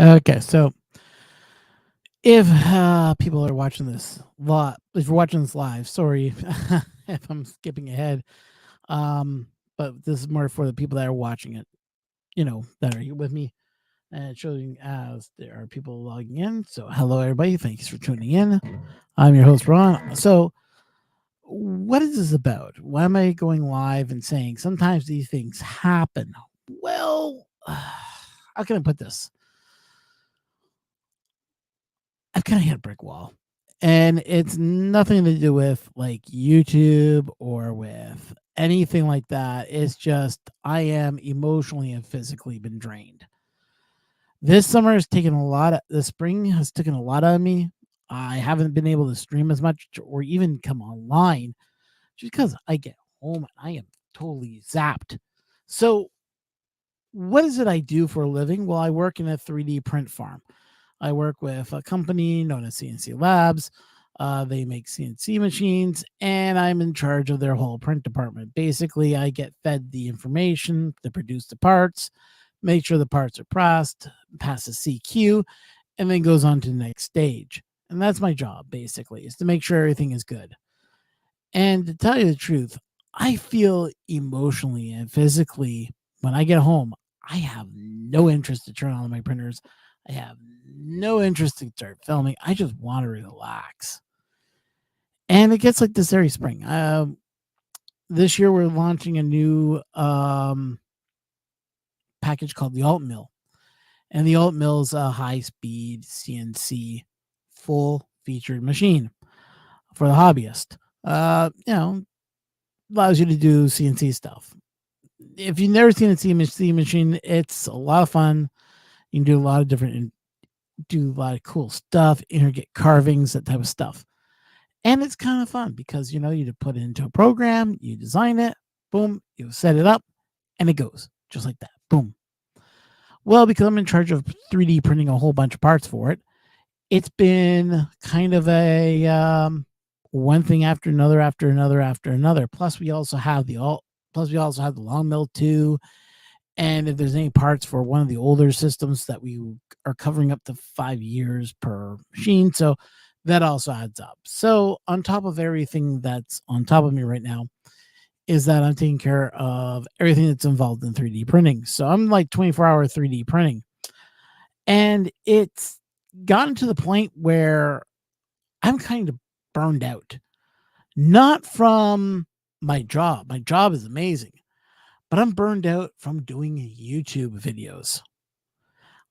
Okay, so if people are watching this if you're watching this live, sorry if I'm skipping ahead. Um, but this is more for the people that are watching it, that are here with me and showing as there are people logging in. So, hello, everybody. Thanks for tuning in. I'm your host, Ron. So, what is this about? Why am I going live and saying sometimes these things happen? Well, how can I put this? I've kind of hit a brick wall. And it's nothing to do with like YouTube or with anything like that. It's just I am emotionally and physically been drained. This summer has taken a lot of the spring has taken a lot out of me. I haven't been able to stream as much or even come online just because I get home and I am totally zapped. So, what is it I do for a living? Well, I work in a 3D print farm. I work with a company known as CNC Labs. They make CNC machines, and I'm in charge of their whole print department. Basically, I get fed the information to produce the parts, make sure the parts are pressed, pass the CQ, and then goes on to the next stage. And that's my job, basically, is to make sure everything is good. And to tell you the truth, I feel emotionally and physically when I get home, I have no interest to turn on my printers. I have no interest to start filming. I just want to relax. And it gets like this every spring. This year we're launching a new package called the Alt Mill. And the Alt Mill is a high speed CNC full featured machine for the hobbyist. Allows you to do CNC stuff. If you've never seen a CNC machine, it's a lot of fun. You can do a lot of do a lot of cool stuff, intricate carvings, that type of stuff. And it's kind of fun because, you put it into a program, you design it, boom, you set it up, and it goes just like that. Boom. Well, because I'm in charge of 3D printing a whole bunch of parts for it, it's been kind of a one thing after another, after another, after another. Plus, we also have the long mill too. And if there's any parts for one of the older systems that we are covering up to 5 years per machine, so that also adds up. So on top of everything that's on top of me right now is that I'm taking care of everything that's involved in 3D printing. So I'm like 24-hour 3D printing. And it's gotten to the point where I'm kind of burned out. Not from my job. My job is amazing. But I'm burned out from doing YouTube videos.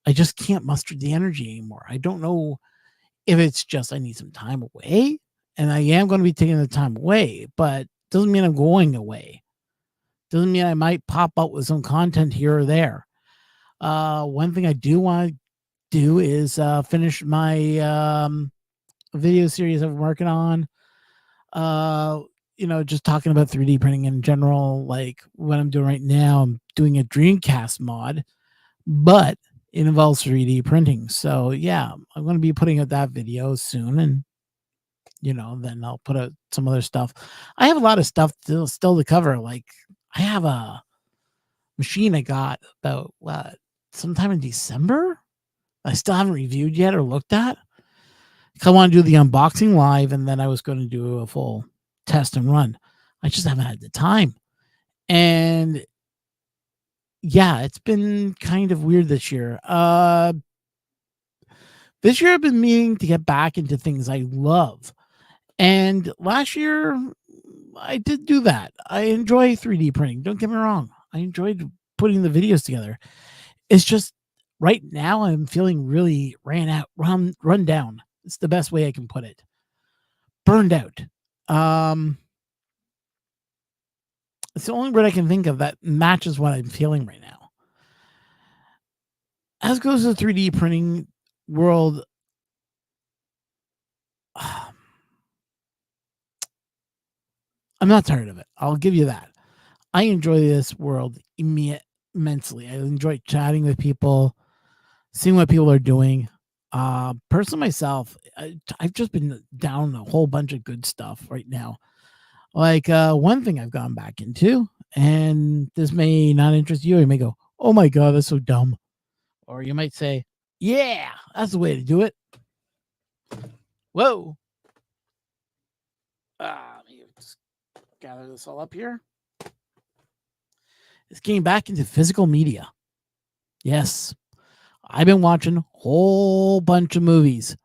I just can't muster the energy anymore. I don't know if it's just I need some time away, and I am going to be taking the time away, but doesn't mean I'm going away. Doesn't mean I might pop out with some content here or there. One thing I do want to do is finish my video series I'm working on. Just talking about 3D printing in general, like what I'm doing right now, I'm doing a Dreamcast mod, but it involves 3D printing. So yeah, I'm going to be putting out that video soon, and then I'll put out some other stuff. I have a lot of stuff still to cover. Like I have a machine I got about sometime in December. I still haven't reviewed yet or looked at. I want to do the unboxing live, and then I was going to do a full test and run. I just haven't had the time. And yeah, it's been kind of weird this year. This year I've been meaning to get back into things I love. And last year I did do that. I enjoy 3D printing. Don't get me wrong. I enjoyed putting the videos together. It's just right now I'm feeling really run down. It's the best way I can put it. Burned out. It's the only word I can think of that matches what I'm feeling right now. As goes the 3D printing world, I'm not tired of it. I'll give you that. I enjoy this world immensely. I enjoy chatting with people, seeing what people are doing. Personally, myself, I've just been down a whole bunch of good stuff right now. Like one thing I've gone back into, and this may not interest you. You may go, "Oh my god, that's so dumb," or you might say, Yeah, that's the way to do it. Whoa. Let me just gather this all up here. It's getting back into physical media. Yes, I've been watching a whole bunch of movies.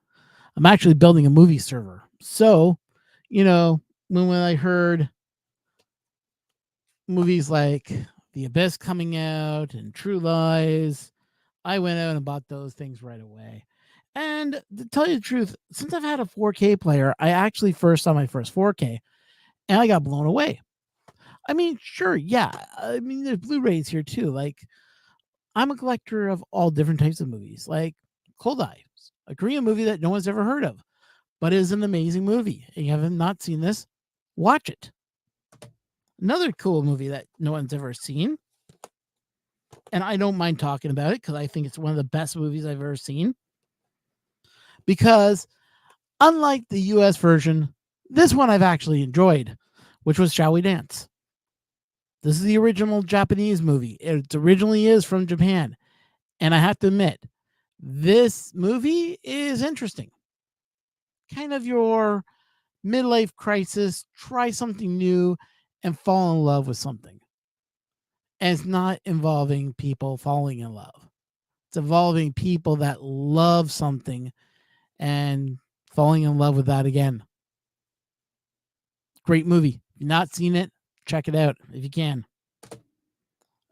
I'm actually building a movie server. So, when I heard movies like The Abyss coming out and True Lies, I went out and bought those things right away. And to tell you the truth, since I've had a 4K player, I actually first saw my first 4K and I got blown away. I mean, sure, yeah. I mean, there's Blu-rays here too. Like, I'm a collector of all different types of movies, like Cold Eyes, a Korean movie that no one's ever heard of, but is an amazing movie. And you haven't not seen this, watch it. Another cool movie that no one's ever seen, and I don't mind talking about it because I think it's one of the best movies I've ever seen. Because unlike the US version, this one I've actually enjoyed, which was Shall We Dance? This is the original Japanese movie. It originally is from Japan. And I have to admit, this movie is interesting. Kind of your midlife crisis, try something new and fall in love with something. And it's not involving people falling in love. It's involving people that love something and falling in love with that again. Great movie. If you've not seen it, check it out if you can.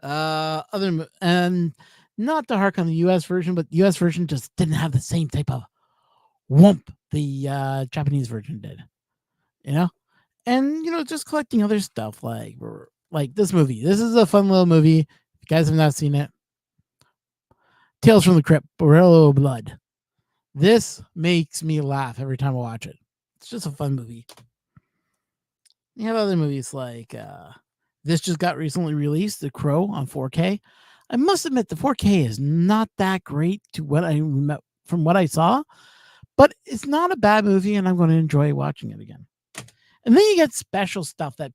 And not to hark on the US version, but the US version just didn't have the same type of whoomp the Japanese version did. And just collecting other stuff like this movie. This is a fun little movie. If you guys have not seen it, Tales from the Crypt, Borello Blood. This makes me laugh every time I watch it. It's just a fun movie. You have other movies like this just got recently released, The Crow on 4K. I must admit the 4K is not that great to what I remember from what I saw, but it's not a bad movie, and I'm going to enjoy watching it again. And then you get special stuff that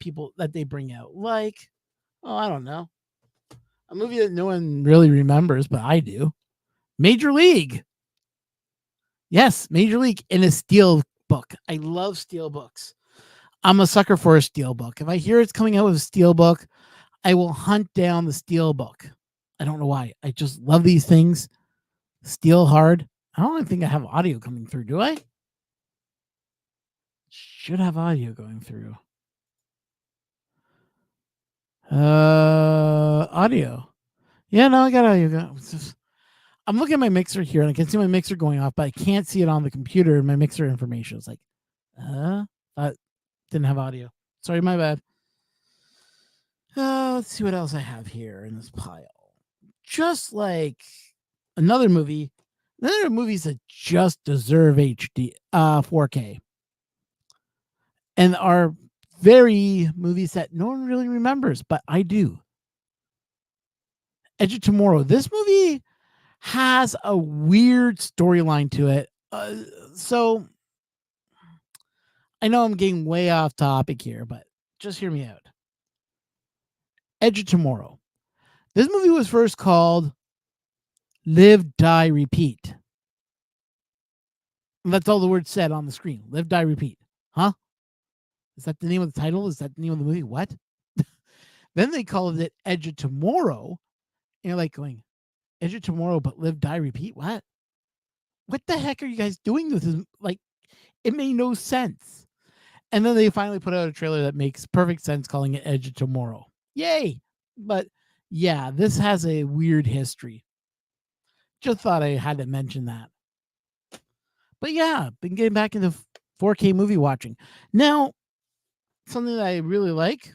they bring out, like, I don't know, a movie that no one really remembers, but I do. Major League. Yes, Major League in a steel book. I love steel books. I'm a sucker for a steel book. If I hear it's coming out with a steel book, I will hunt down the steel book. I don't know why. I just love these things. Steel hard. I don't even think I have audio coming through, do I? Should have audio going through. Audio. Yeah, no, I got audio. I'm looking at my mixer here and I can see my mixer going off, but I can't see it on the computer. My mixer information is like, didn't have audio. Sorry, my bad. Let's see what else I have here in this pile. Just like another movie, there are movies that just deserve HD 4K, and are very movies that no one really remembers, but I do. Edge of Tomorrow. This movie has a weird storyline to it. So I know I'm getting way off topic here, but just hear me out. Edge of Tomorrow. This movie was first called Live, Die, Repeat. And that's all the words said on the screen. Live, Die, Repeat. Huh? Is that the name of the title? Is that the name of the movie? What? Then they called it Edge of Tomorrow. And you're like going, Edge of Tomorrow, but Live, Die, Repeat? What? What the heck are you guys doing with this? Like, it made no sense. And then they finally put out a trailer that makes perfect sense, calling it Edge of Tomorrow. Yay! But yeah, this has a weird history. Just thought I had to mention that. But yeah, been getting back into 4K movie watching. Now, something that I really like,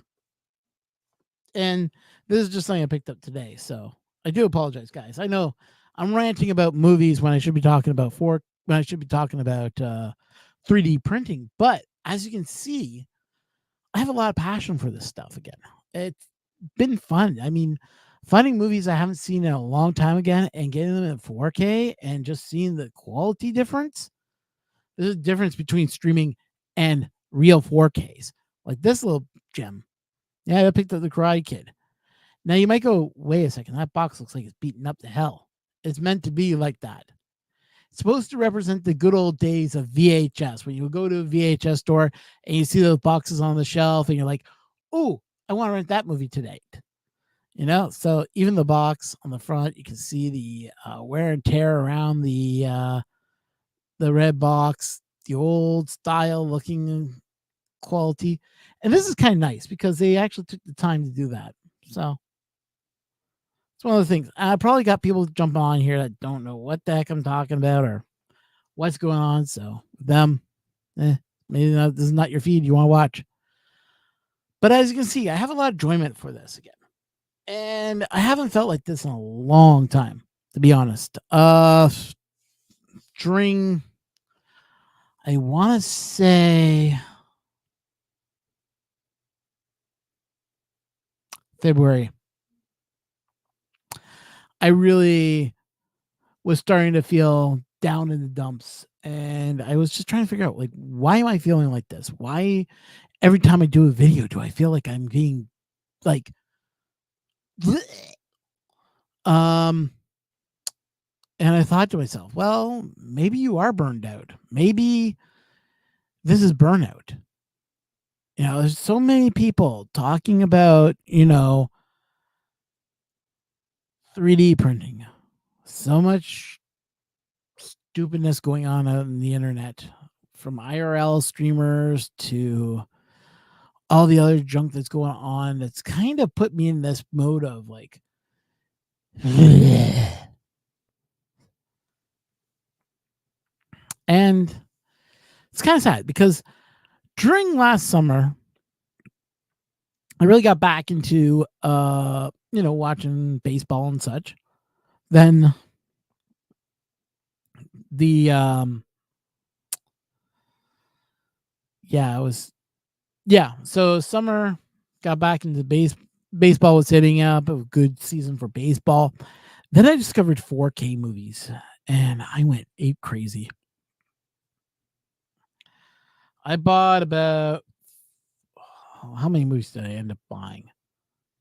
and this is just something I picked up today, so I do apologize, guys. I know I'm ranting about movies when I should be talking about 3D printing, but as you can see, I have a lot of passion for this stuff again. It's been fun. I mean, finding movies I haven't seen in a long time again and getting them in 4K and just seeing the quality difference. There's a difference between streaming and real 4Ks. Like this little gem. Yeah, I picked up the Karate Kid. Now you might go, wait a second, that box looks like it's beaten up to hell. It's meant to be like that. supposed to represent the good old days of VHS, when you would go to a VHS store and you see those boxes on the shelf and you're like, oh, I want to rent that movie today. So even the box on the front, you can see the wear and tear around the red box, the old style looking quality. And this is kind of nice because they actually took the time to do that. So it's one of the things. I probably got people jumping on here that don't know what the heck I'm talking about or what's going on. So them, maybe this is not your feed you want to watch. But as you can see, I have a lot of enjoyment for this again. And I haven't felt like this in a long time, to be honest. During, I want to say, February, I really was starting to feel down in the dumps. And I was just trying to figure out, like, why am I feeling like this? Why every time I do a video, do I feel like I'm being like, and I thought to myself, well, maybe you are burned out. Maybe this is burnout. There's so many people talking about, 3D printing. So much stupidness going on out in the internet, from IRL streamers to all the other junk that's going on. That's kind of put me in this mode of like, and it's kind of sad because during last summer, I really got back into, watching baseball and such. Then the, so summer got back into baseball was hitting up, a good season for baseball. Then I discovered 4K movies and I went ape crazy. I bought about, how many movies did I end up buying?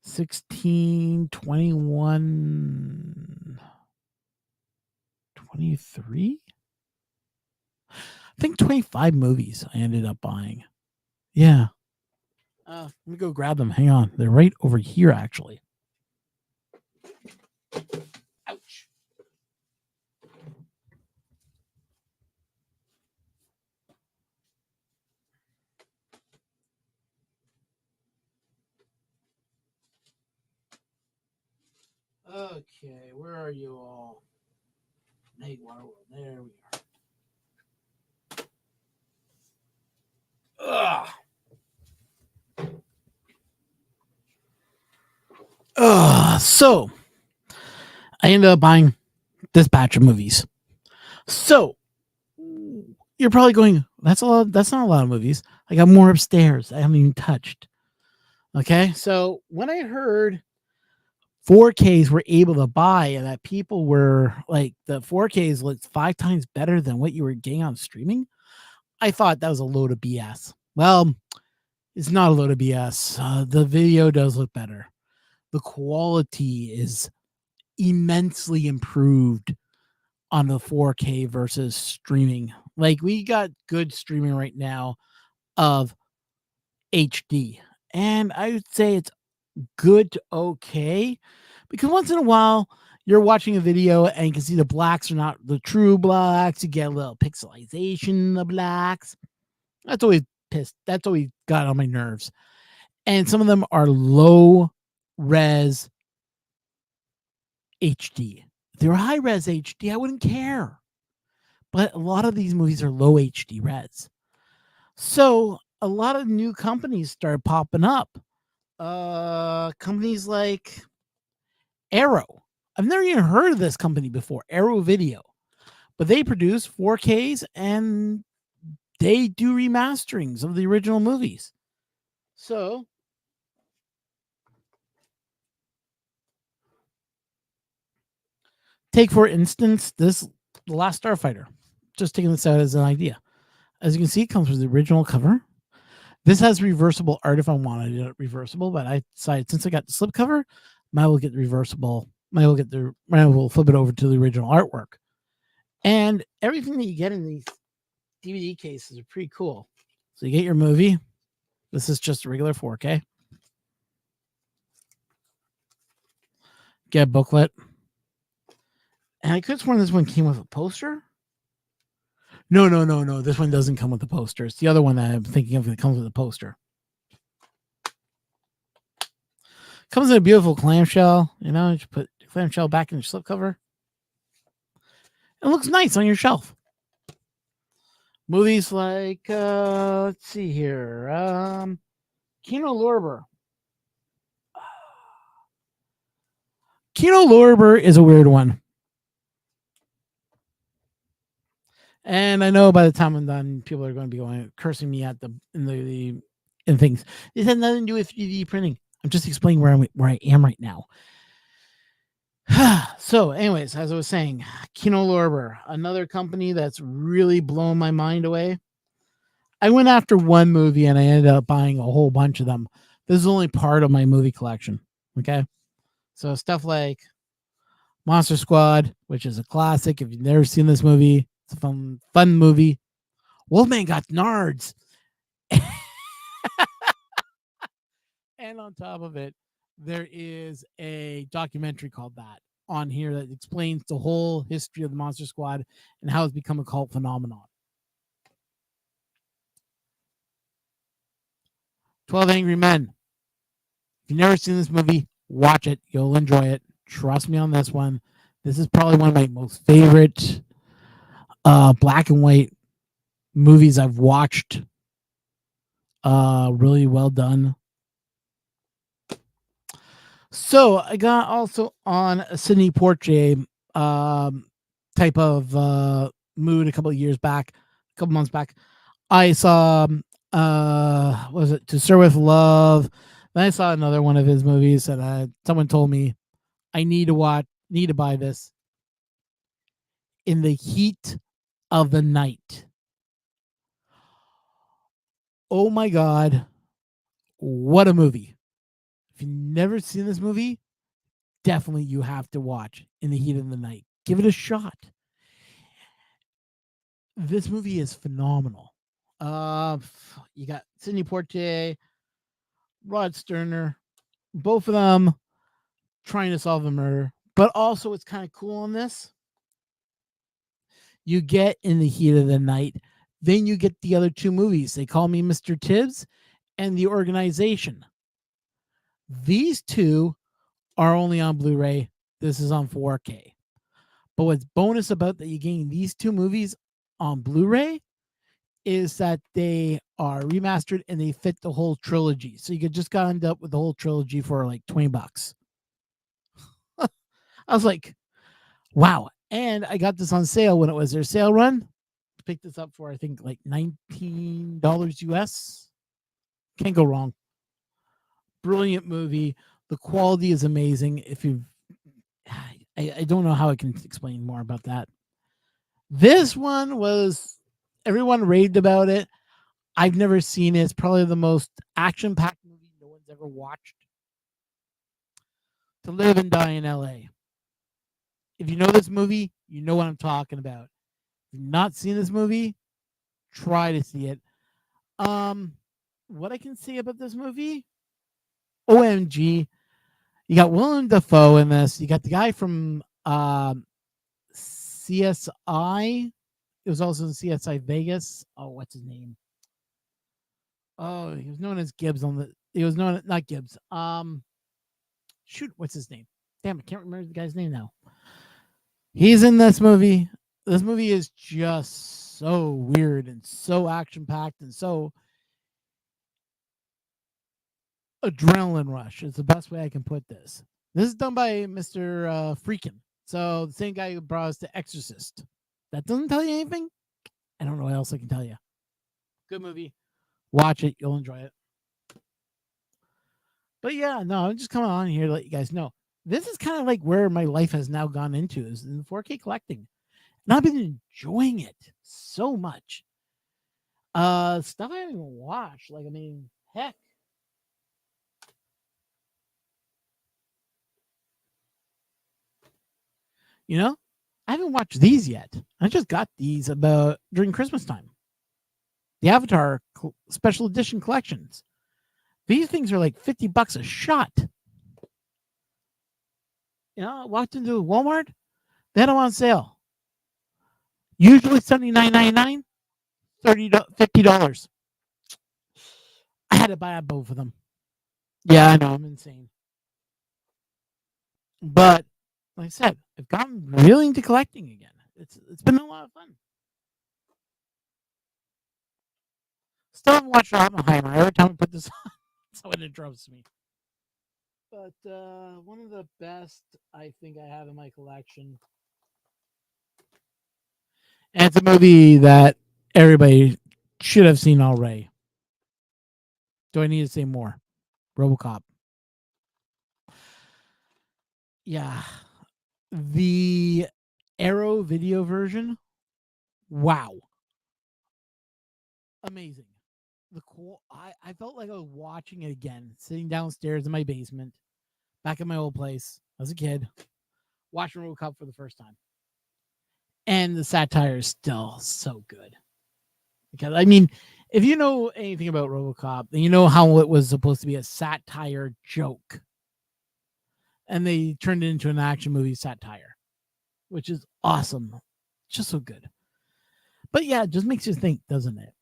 16, 21, 23? I think 25 movies I ended up buying. Yeah. Let me go grab them. Hang on. They're right over here, actually. Ouch. Okay, where are you all? Hey, Waterworld. There we are. So I ended up buying this batch of movies. So you're probably going, that's a lot. That's not a lot of movies. I got more upstairs I haven't even touched. Okay, so when I heard 4Ks were able to buy and that people were like, the 4Ks looked 5 times better than what you were getting on streaming, I thought that was a load of BS. Well, it's not a load of BS. The video does look better. The quality is immensely improved on the 4K versus streaming. Like, we got good streaming right now of HD, and I would say it's good to okay, because once in a while you're watching a video and you can see the blacks are not the true blacks. You get a little pixelization in the blacks. That's always got on my nerves. And some of them are low res HD. If they were high res HD, I wouldn't care. But a lot of these movies are low HD res. So a lot of new companies started popping up. Companies like Arrow. I've never even heard of this company before, Arrow Video. But they produce 4Ks and they do remasterings of the original movies. So take, for instance, The Last Starfighter. Just taking this out as an idea. As you can see, it comes with the original cover. This has reversible art if I wanted it reversible, but I decided, since I got the slipcover, might will get the reversible. Might will flip it over to the original artwork. And everything that you get in these DVD cases are pretty cool. So you get your movie. This is just a regular 4K. Get a booklet. And I could have sworn this one came with a poster. No. This one doesn't come with a poster. It's the other one that I'm thinking of that comes with a poster. Comes in a beautiful clamshell. You know, you put the clamshell back in your slipcover. It looks nice on your shelf. Movies like, let's see here, Kino Lorber. Kino Lorber is a weird one. And I know by the time I'm done, people are going to be going cursing me at in things. This has nothing to do with 3D printing. I'm just explaining where I am right now. So, anyways, as I was saying, Kino Lorber, another company that's really blown my mind away. I went after one movie and I ended up buying a whole bunch of them. This is only part of my movie collection. Okay. So stuff like Monster Squad, which is a classic. If you've never seen this movie, it's a fun movie. Wolfman got nards. And on top of it, there is a documentary called that on here that explains the whole history of the Monster Squad and how it's become a cult phenomenon. 12 Angry Men. If you've never seen this movie, watch it. You'll enjoy it. Trust me on this one. This is probably one of my most favorite black and white movies I've watched. Really well done. So I got also on a Sidney Poitier type of mood a couple of years back, a couple months back. I saw what was it, To Serve with Love. Then I saw another one of his movies and someone told me I need to buy this. In the Heat of the Night. Oh my God. What a movie. If you've never seen this movie, definitely you have to watch In the Heat of the Night. Give it a shot. This movie is phenomenal. You got Sidney Poitier, Rod Sterner, both of them trying to solve a murder. But also, it's kind of cool on this. You get In the Heat of the Night, then you get the other two movies. They Call Me Mr. Tibbs and The Organization. These two are only on Blu-ray. This is on 4K. But what's bonus about that you gain these two movies on Blu-ray is that they are remastered and they fit the whole trilogy. So you could just end up with the whole trilogy for like $20. I was like, wow. And I got this on sale when it was their sale run. Picked this up for I think like $19 US. Can't go wrong. Brilliant movie. The quality is amazing. If you I don't know how I can explain more about that. This one was, everyone raved about it. I've never seen it. It's probably the most action-packed movie no one's ever watched. To Live and Die in LA. If you know this movie, you know what I'm talking about. If you've not seen this movie, try to see it. What I can say about this movie, OMG, you got Willem Dafoe in this. You got the guy from CSI. It was also in CSI Vegas. Oh, what's his name? Oh, he was known as Gibbs on the. He was known, not Gibbs. Shoot, what's his name? Damn, I can't remember the guy's name now. He's in this movie. This movie is just so weird and so action packed and so adrenaline rush. It's the best way I can put this. This is done by Mr. Freakin. So the same guy who brought us to Exorcist. That doesn't tell you anything. I don't know what else I can tell you. Good movie. Watch it. You'll enjoy it. But yeah, no, I'm just coming on here to let you guys know. This is kind of like where my life has now gone into, is in 4K collecting. And I've been enjoying it so much. Stuff I haven't even watched. Like, I mean, heck. You know? I haven't watched these yet. I just got these about during Christmas time. The Avatar special edition collections. These things are like $50 a shot. I walked into Walmart. They had them on sale. Usually $79.99, $50. I had to buy both of them. Yeah, I know, I'm insane. But like I said, I've gotten really into collecting again. It's been a lot of fun. Still haven't watched Oppenheimer. Every time I put this on, so it interrupts me. But one of the best I think I have in my collection. And it's a movie that everybody should have seen already. Do I need to say more? RoboCop. Yeah. The Arrow video version. Wow. Amazing. I felt like I was watching it again, sitting downstairs in my basement, back at my old place as a kid, watching RoboCop for the first time. And the satire is still so good. Because I mean, if you know anything about RoboCop, then you know how it was supposed to be a satire joke. And they turned it into an action movie satire, which is awesome. Just so good. But yeah, it just makes you think, doesn't it?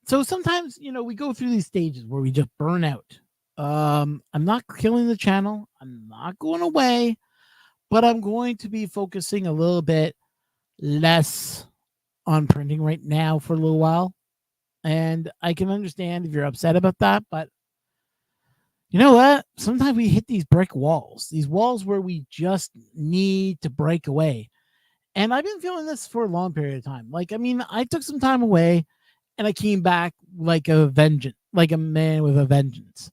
So sometimes, we go through these stages where we just burn out. I'm not killing the channel. I'm not going away, but I'm going to be focusing a little bit less on printing right now for a little while. And I can understand if you're upset about that, but you know what? Sometimes we hit these brick walls, these walls where we just need to break away. And I've been feeling this for a long period of time. Like, I mean, I took some time away and I came back like a vengeance, like a man with a vengeance.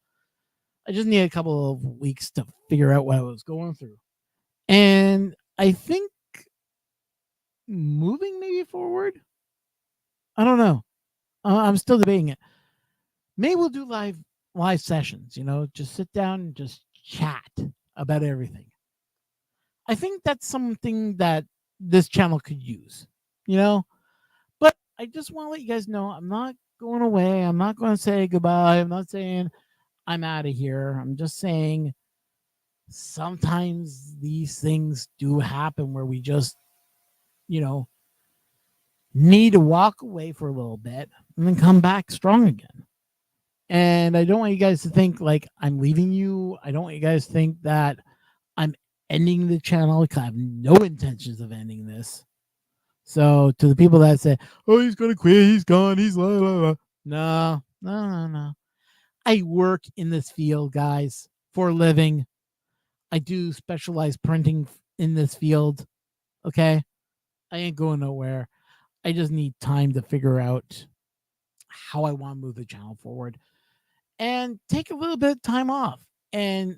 I just need a couple of weeks to figure out what I was going through. And I think moving maybe forward, I don't know. I'm still debating it. Maybe we'll do live sessions, just sit down and just chat about everything. I think that's something that this channel could use, you know? But I just want to let you guys know I'm not going away. I'm not going to say goodbye. I'm not saying I'm out of here. I'm just saying sometimes these things do happen where we just, you know, need to walk away for a little bit and then come back strong again. And I don't want you guys to think like I'm leaving you. I don't want you guys to think that I'm ending the channel because I have no intentions of ending this. So to the people that say, "Oh, he's gonna quit, he's gone, he's blah, blah, blah." No. I work in this field, guys, for a living. I do specialized printing in this field. Okay, I ain't going nowhere. I just need time to figure out how I want to move the channel forward and take a little bit of time off and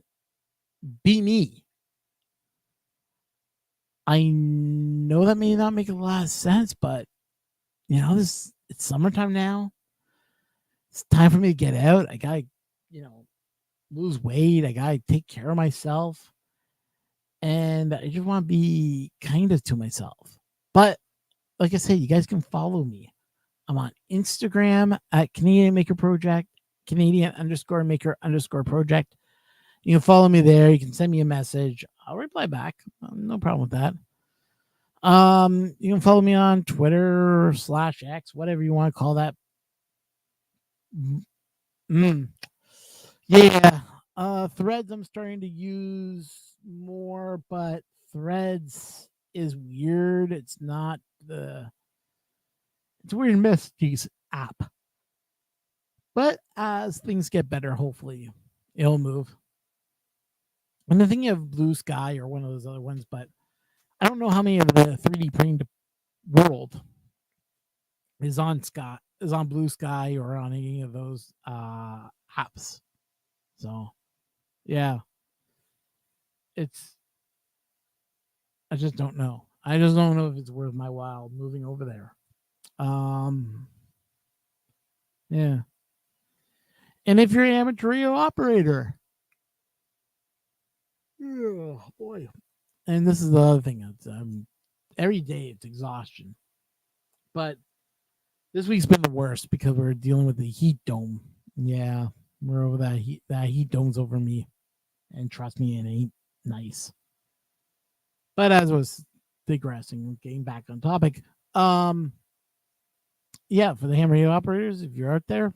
be me. I know that may not make a lot of sense, but it's summertime now. It's time for me to get out. I gotta, lose weight. I gotta take care of myself. And I just want to be kind of to myself. But like I said, you guys can follow me. I'm on Instagram at Canadian Maker Project, Canadian _maker _project. You can follow me there. You can send me a message. I'll reply back. No problem with that. You can follow me on Twitter /X, whatever you want to call that. Yeah. Threads I'm starting to use more, but Threads is weird. It's not it's a weird Misties app. But as things get better, hopefully it'll move. And I think you have Blue Sky or one of those other ones, but I don't know how many of the 3D printing world is on Blue Sky or on any of those apps. So yeah, I just don't know. I just don't know if it's worth my while moving over there. Yeah. And if you're an amateur radio operator, oh boy, And this is the other thing. Every day it's exhaustion. But this week's been the worst because we're dealing with the heat dome. Yeah, we're over that heat. That heat dome's over me. And trust me, it ain't nice. But as I was digressing, getting back on topic, yeah, for the ham radio operators, if you're out there,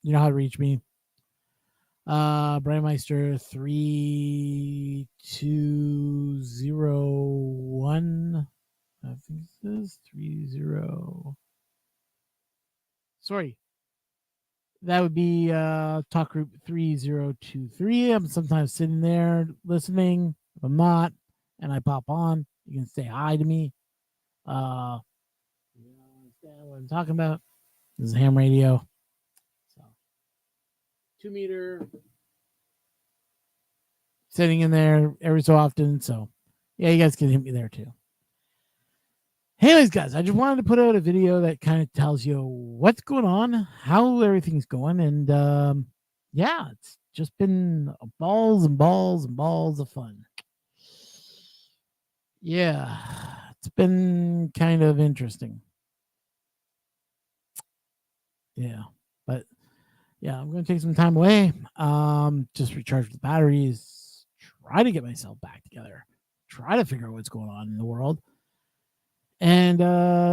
you know how to reach me. Brandmeister 3201. I think this is 30. Sorry. That would be talk group 3023. I'm sometimes sitting there listening. If I'm not, and I pop on, you can say hi to me. You understand what I'm talking about? This is ham radio. So 2 meter sitting in there every so often. So yeah, you guys can hit me there too. Anyways, guys, I just wanted to put out a video that kind of tells you what's going on, how everything's going, and yeah, it's just been balls and balls and balls of fun. Yeah, it's been kind of interesting. Yeah, but yeah, I'm going to take some time away, just recharge the batteries, try to get myself back together, try to figure out what's going on in the world, and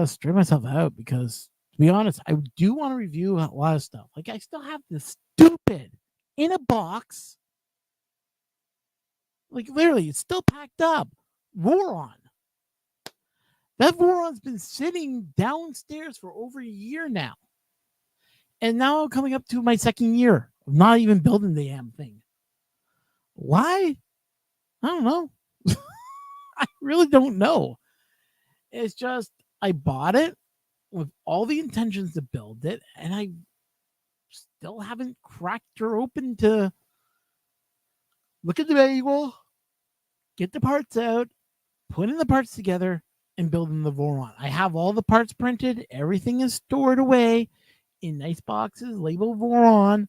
straighten myself out because, to be honest, I do want to review a lot of stuff. Like, I still have this stupid in a box, like literally, it's still packed up. Voron. That Voron's been sitting downstairs for over a year now. And now I'm coming up to my second year of not even building the damn thing. Why? I don't know. I really don't know. It's just I bought it with all the intentions to build it, and I still haven't cracked her open to look at the manual, get the parts out, put in the parts together, and build in the Voron. I have all the parts printed. Everything is stored away in nice boxes, labeled Voron.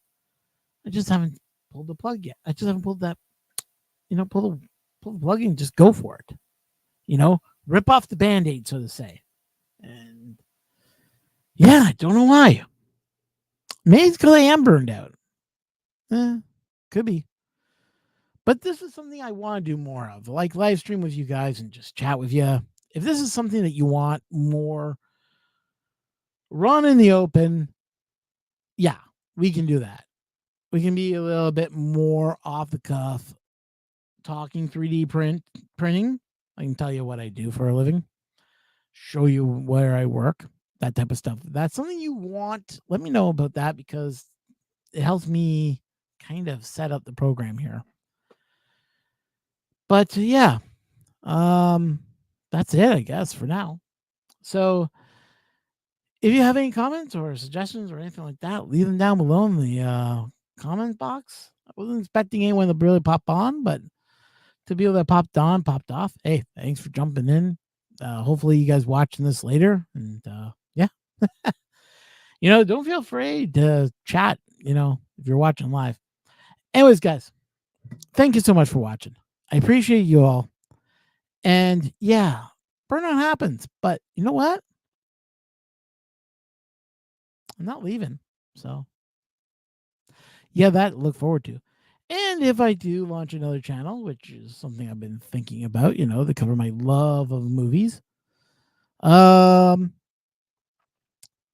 I just haven't pulled the plug yet. I just haven't pulled that, pull the plug and just go for it. Rip off the Band-Aid, so to say. And yeah, I don't know why. Maybe it's because I am burned out. Could be. But this is something I want to do more of, like live stream with you guys and just chat with you. If this is something that you want more, run in the open, yeah, we can do that. We can be a little bit more off the cuff, talking 3D printing. I can tell you what I do for a living, show you where I work, that type of stuff. If that's something you want, let me know about that because it helps me kind of set up the program here. But yeah, that's it, I guess, for now. So if you have any comments or suggestions or anything like that, leave them down below in the comment box. I wasn't expecting anyone to really pop on, but to be able to popped popped off. Hey, thanks for jumping in. Hopefully you guys watching this later. And yeah. Don't feel afraid to chat, if you're watching live. Anyways, guys, thank you so much for watching. I appreciate you all. And yeah, burnout happens, but you know what? I'm not leaving. So yeah, that look forward to. And if I do launch another channel, which is something I've been thinking about, to cover my love of movies,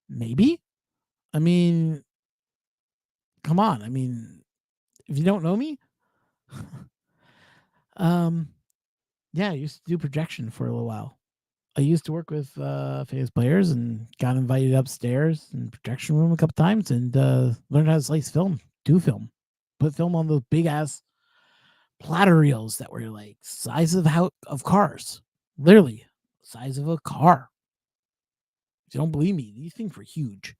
maybe. I mean, come on. I mean, if you don't know me, yeah, I used to do projection for a little while. I used to work with famous players and got invited upstairs in the projection room a couple times and learned how to slice film, do film, put film on those big ass platter reels that were like size of cars, literally size of a car. If you don't believe me, these things were huge.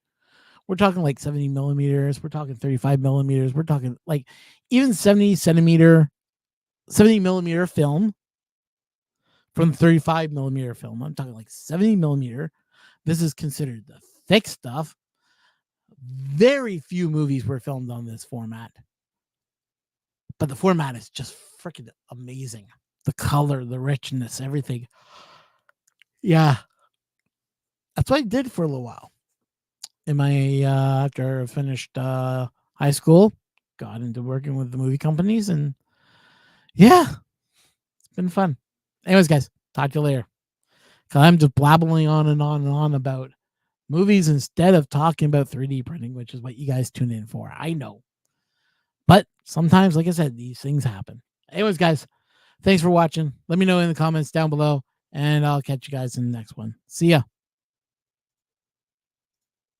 We're talking like 70 millimeters. We're talking 35 millimeters. We're talking like even 70 millimeter film from 35 millimeter film. I'm talking like 70 millimeter. This is considered the thick stuff. Very few movies were filmed on this format, but the format is just freaking amazing. the color, the richness, everything. Yeah, that's what I did for a little while. In my after I finished high school, got into working with the movie companies, and yeah, it's been fun. Anyways, guys, talk to you later. Cause I'm just blabbling on and on and on about movies instead of talking about 3D printing, which is what you guys tune in for. I know. But sometimes, like I said, these things happen. Anyways, guys, thanks for watching. Let me know in the comments down below, and I'll catch you guys in the next one. See ya.